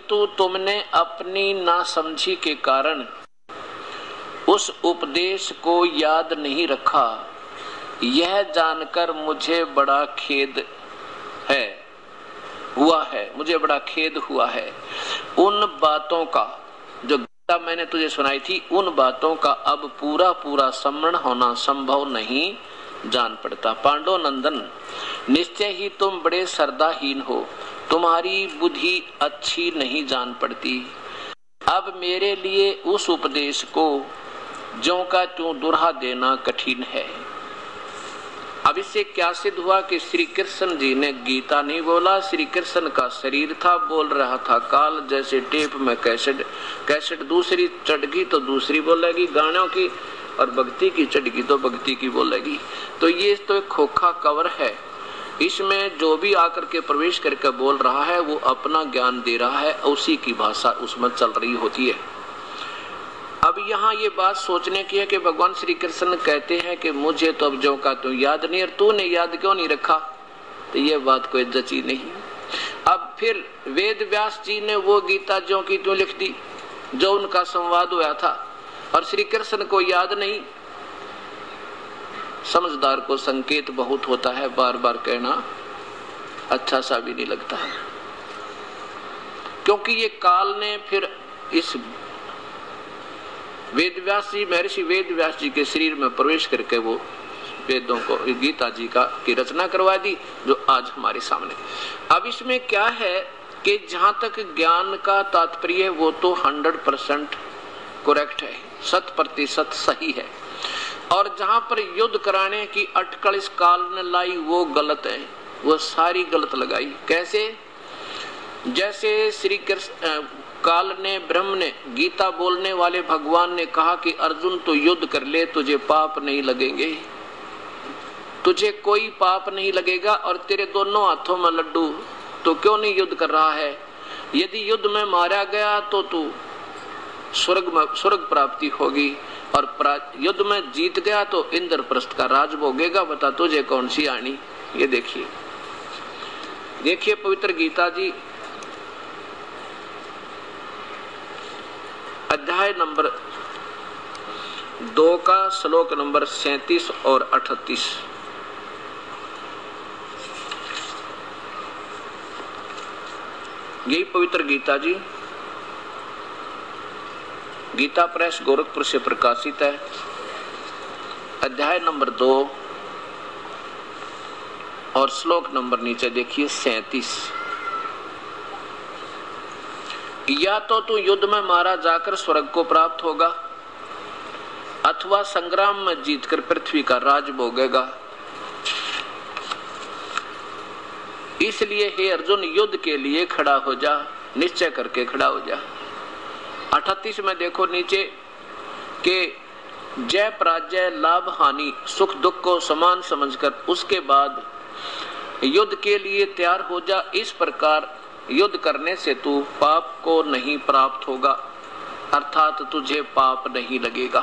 किंतु तुमने अपनी नासमझी के कारण उस उपदेश को याद नहीं रखा। यह जानकर मुझे बड़ा खेद मुझे बड़ा खेद हुआ है। उन बातों का जो गीता मैंने तुझे सुनाई थी, उन बातों का अब पूरा पूरा स्मरण होना संभव नहीं जान पड़ता। पांडव नंदन, निश्चय ही तुम बड़े श्रद्धाहीन हो, तुम्हारी बुद्धि अच्छी नहीं जान पड़ती। अब मेरे लिए उस उपदेश को ज्यों का त्यों दुहरा देना कठिन है। अब इससे क्या सिद्ध हुआ कि श्री कृष्ण जी ने गीता नहीं बोला, श्री कृष्ण का शरीर था, बोल रहा था काल। जैसे टेप में कैसेट दूसरी चढ़गी तो दूसरी बोलेगी गानों की, और भक्ति की चढ़गी तो भक्ति की बोलेगी। तो ये तो एक खोखा कवर है, इसमें जो भी आकर के प्रवेश करके बोल रहा है वो अपना ज्ञान दे रहा है, उसी की भाषा उसमें चल रही होती है। अब यहाँ ये बात सोचने की है कि भगवान श्री कृष्ण कहते हैं कि मुझे तो अब जो का तू याद नहीं, और तूने याद क्यों नहीं रखा, तो ये बात कोई जची नहीं। अब फिर वेद व्यास जी ने वो गीता ज्यों की त्यों लिख दी जो उनका संवाद हुआ था, और श्री कृष्ण को याद नहीं। समझदार को संकेत बहुत होता है, बार बार कहना अच्छा सा भी नहीं लगता है, क्योंकि ये काल ने फिर इस वेदव्यास जी, महर्षि वेदव्यास जी के शरीर में प्रवेश करके वो वेदों को, गीता जी का की रचना करवा दी जो आज हमारे सामने। अब इसमें क्या है कि जहां तक ज्ञान का तात्पर्य है वो तो 100% करेक्ट है, 100% सही है, और जहां पर युद्ध कराने की अटकल इस काल ने लाई वो गलत है, वो सारी गलत लगाई। कैसे? जैसे श्री कृष्ण काल ने, ब्रह्म ने, गीता बोलने वाले भगवान ने कहा कि अर्जुन तो युद्ध कर ले, तुझे पाप नहीं लगेंगे, तुझे कोई पाप नहीं लगेगा, और तेरे दोनों हाथों में लड्डू, तो क्यों नहीं युद्ध कर रहा है? यदि युद्ध में मारा गया तो तू स्वर्ग प्राप्ति होगी, और युद्ध में जीत गया तो इंद्रप्रस्थ का राज भोगेगा। बता तुझे कौन सी आनी? ये देखिए पवित्र गीता जी अध्याय नंबर 2 का श्लोक नंबर 37 और 38। यही पवित्र गीता जी गीता प्रेस गोरखपुर से प्रकाशित है। अध्याय नंबर 2 और श्लोक नंबर नीचे देखिए 37। या तो तू युद्ध में मारा जाकर स्वर्ग को प्राप्त होगा, अथवा संग्राम में जीतकर पृथ्वी का राज भोगेगा। इसलिए हे अर्जुन, युद्ध के लिए खड़ा हो जा, निश्चय करके खड़ा हो जा। 38 में देखो नीचे के जय पराजय, लाभ हानि, सुख दुख को समान समझकर उसके बाद युद्ध के लिए तैयार हो जा। इस प्रकार युद्ध करने से तू पाप को नहीं प्राप्त होगा, अर्थात तुझे पाप नहीं लगेगा।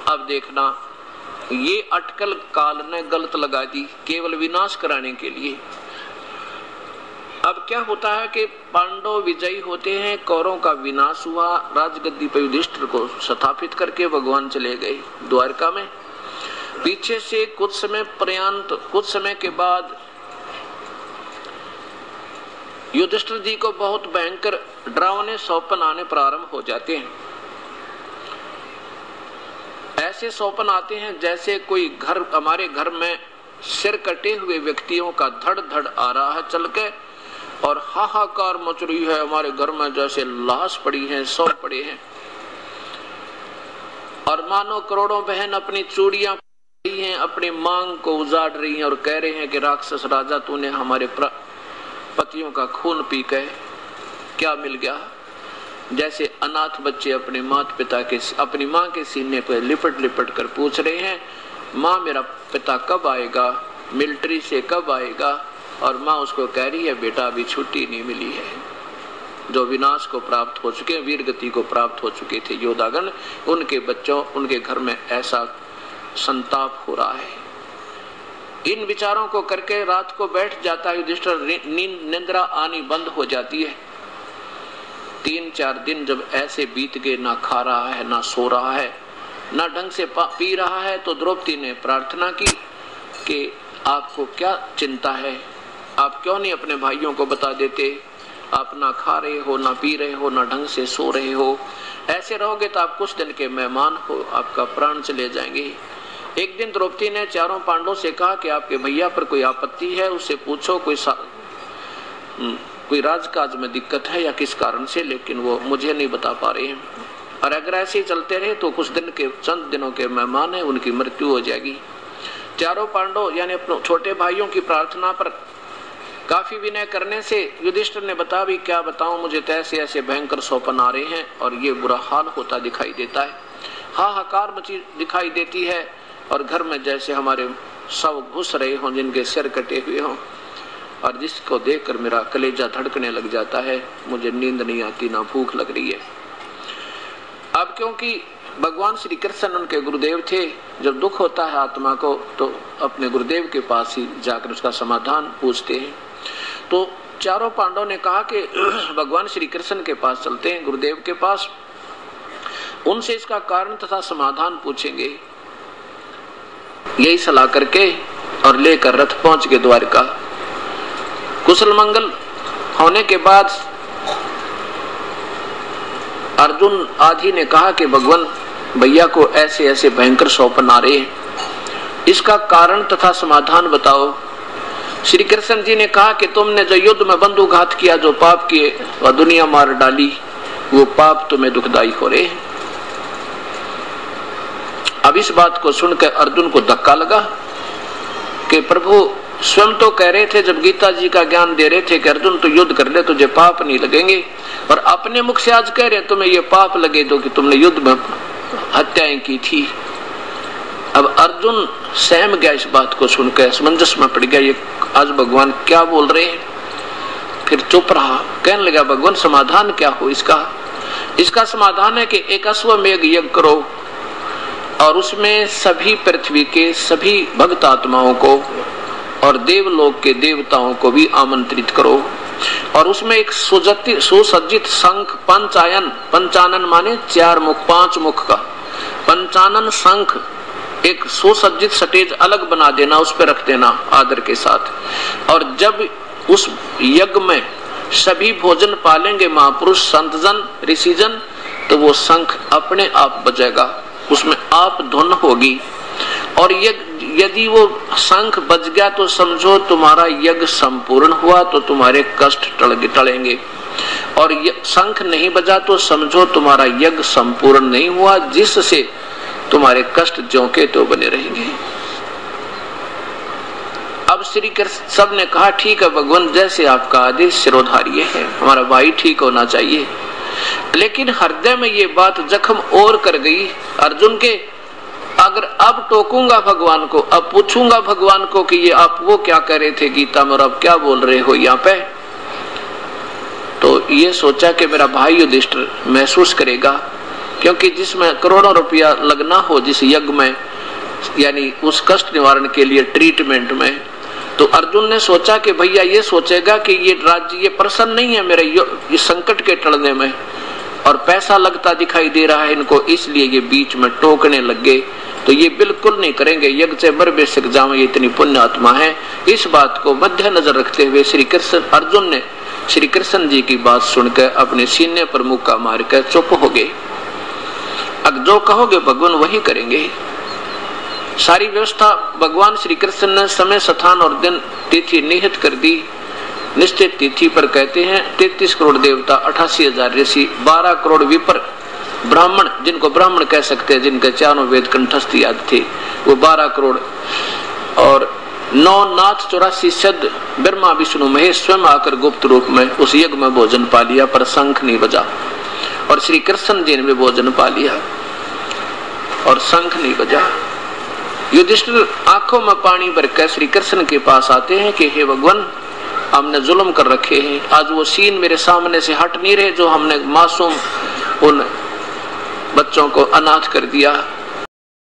अब देखना, ये अटकल काल ने गलत लगा दी केवल विनाश कराने के लिए। अब क्या होता है कि पांडव विजयी होते हैं, कौरवों का विनाश हुआ, राजगद्दी पर युधिष्ठिर को स्थापित करके भगवान चले गए द्वारका में। पीछे से कुछ समय के बाद युधिष्ठिर जी को बहुत भयंकर डरावने स्वप्न आने प्रारंभ हो जाते हैं। ऐसे स्वप्न आते हैं जैसे कोई हमारे घर में सिर कटे हुए व्यक्तियों का धड़ धड़ आ रहा है चल के, और हाहाकार मच रही है हमारे घर में, जैसे लाश पड़ी है, सौ पड़े हैं, और मानो करोड़ों बहन अपनी चूड़ियां पड़ी हैं, अपनी मांग को उजाड़ रही हैं और कह रहे हैं कि राक्षस राजा, तूने हमारे पतियों का खून पी के क्या मिल गया। जैसे अनाथ बच्चे अपने माता पिता के, अपनी माँ के सीने पर लिपट लिपट कर पूछ रहे हैं, माँ मेरा पिता कब आएगा, मिलिट्री से कब आएगा, और माँ उसको कह रही है बेटा अभी छुट्टी नहीं मिली है। जो विनाश को प्राप्त हो चुके, वीर गति को प्राप्त हो चुके थे योद्धागण, उनके बच्चों, उनके घर में ऐसा संताप हो रहा है। इन विचारों को करके रात को बैठ जाता है युधिष्ठिर, निंद्रा आनी बंद हो जाती है। 3-4 दिन जब ऐसे बीत गए, ना खा रहा है, ना सो रहा है, ना ढंग से पी रहा है, तो द्रौपदी ने प्रार्थना की कि आपको क्या चिंता है, आप क्यों नहीं अपने भाइयों को बता देते, आप ना खा रहे हो, ना पी रहे हो, ना ढंग से सो रहे हो, ऐसे रहोगे तो आप कुछ दिन के मेहमान हो, आपका प्राण चले जाएंगे। एक दिन द्रौपदी ने चारों पांडवों से कहा कि आपके भैया पर कोई आपत्ति है, उससे पूछो कोई राजकाज में दिक्कत है या किस कारण से, लेकिन वो मुझे नहीं बता पा रहे हैं, और अगर ऐसे ही चलते रहे तो कुछ दिन के चंद दिनों के मेहमान है, उनकी मृत्यु हो जाएगी। चारों पांडव यानी अपने छोटे भाइयों की प्रार्थना पर काफी विनय करने से युधिष्ठिर ने बता, भी क्या बताऊं, मुझे तो ऐसे ऐसे भयंकर सौपन आ रहे हैं और ये बुरा हाल होता दिखाई देता है, हाहाकार मची दिखाई देती है, और घर में जैसे हमारे सब घुस रहे हों, जिनके सिर कटे हुए हों, और जिसको देखकर मेरा कलेजा धड़कने लग जाता है, मुझे नींद नहीं आती, ना भूख लग रही है। अब क्योंकि भगवान श्री कृष्ण उनके गुरुदेव थे, जब दुख होता है आत्मा को तो अपने गुरुदेव के पास ही जाकर उसका समाधान पूछते हैं। तो चारों पांडवों ने कहा कि भगवान श्री कृष्ण के पास चलते हैं, गुरुदेव के पास, उनसे इसका कारण तथा समाधान पूछेंगे। यही सलाह करके और लेकर रथ पहुंच गए द्वारका। कुशल मंगल होने के बाद अर्जुन आदि ने कहा कि भगवान भैया को ऐसे ऐसे भयंकर सौपन आ रहे हैं, इसका कारण तथा समाधान बताओ। श्री कृष्ण जी ने कहा कि तुमने जो युद्ध में बंधुघात किया, जो पाप किए वह दुनिया मार डाली, वो पाप तुम्हें दुखदाई हो रहे हैं। अब इस बात को सुनकर अर्जुन को धक्का लगा कि प्रभु स्वयं तो कह रहे थे, जब गीता जी का ज्ञान दे रहे थे कि अर्जुन तो युद्ध कर ले, तुझे पाप नहीं लगेंगे, और अपने मुख से आज कह रहे तुम्हें ये पाप लगे तो कि तुमने युद्ध में हत्याएं की थी। अब अर्जुन सहम गया, इस बात को सुनकर असमंजस में पड़ गया, ये आज भगवान क्या बोल रहे हैं। फिर चुप रहा, कहने लगा भगवान समाधान क्या हो इसका समाधान है कि एक अश्वमेघ यज्ञ करो और उसमें सभी पृथ्वी के सभी भक्त आत्माओं को और देवलोक के देवताओं को भी आमंत्रित करो, और उसमें एक सुसज्जित शंख पंचानन माने 4 मुख 5 मुख का पंचानन शंख, एक सुसज्जित स्टेज अलग बना देना, उस पर रख देना आदर के साथ। और जब उस यज्ञ में सभी भोजन पालेंगे महापुरुष संतजन ऋषिजन, तो वो शंख अपने आप बजेगा, उसमें आप धुन होगी, और यदि वो शंख बज गया तो समझो तुम्हारा यज्ञ संपूर्ण हुआ, तो तुम्हारे कष्ट टलेंगे, और शंख नहीं बजा तो समझो तुम्हारा यज्ञ संपूर्ण नहीं हुआ, जिससे तुम्हारे कष्ट ज्यों के तो बने रहेंगे। अब श्री कृष्ण सब ने कहा ठीक है भगवान, जैसे आपका आदेश सिरोधार्य है, हमारा भाई ठीक होना चाहिए। लेकिन हृदय में ये बात जख्म और कर गई अर्जुन के, अगर अब टोकूंगा भगवान को, अब पूछूंगा भगवान को कि ये आप वो क्या कह रहे थे गीता में और अब क्या बोल रहे हो यहाँ पे, तो ये सोचा कि मेरा भाई युधिष्ठिर महसूस करेगा, क्योंकि जिसमें करोड़ों रुपया लगना हो जिस यज्ञ में, यानी उस कष्ट निवारण के लिए ट्रीटमेंट में, तो अर्जुन ने सोचा कि भैया ये सोचेगा कि ये राज्य ये प्रसन्न नहीं है मेरे इस संकट के टलने में, और पैसा लगता दिखाई दे रहा है इनको, इसलिए ये बीच में टोकने लग गए, तो ये बिल्कुल नहीं करेंगे, यज्ञ से मर बेशक जाओ, ये इतनी पुण्य आत्मा है। इस बात को मध्य नजर रखते हुए श्री कृष्ण अर्जुन ने श्री कृष्ण जी की बात सुनकर अपने सीने पर मुक्का मारकर चुप हो गए। अब जो कहोगे भगवान वही करेंगे। सारी व्यवस्था भगवान श्री कृष्ण ने समय स्थान और दिन तिथि निहित कर दी। निश्चित तिथि पर कहते हैं 33 करोड़ देवता, 88,000 ऋषि, 12 करोड़ विपर ब्राह्मण, जिनको ब्राह्मण कह सकते हैं, जिनके चारों वेद कंठस्थ याद थे, वो 12 करोड़, और 9 नाथ 84 सिद्ध ब्रह्मा विष्णु महेश स्वयं आकर गुप्त रूप में उस यज्ञ में भोजन पा लिया, पर शंख नहीं बजा, और श्री कृष्ण जी ने भी भोजन पा लिया और शंख नहीं बजा। युधिष्ठिर आंखों में पानी भरकर श्री कृष्ण के पास आते हैं कि हे भगवान, हमने जुल्म कर रखे हैं, आज वो सीन मेरे सामने से हट नहीं रहे जो हमने मासूम उन बच्चों को अनाथ कर दिया,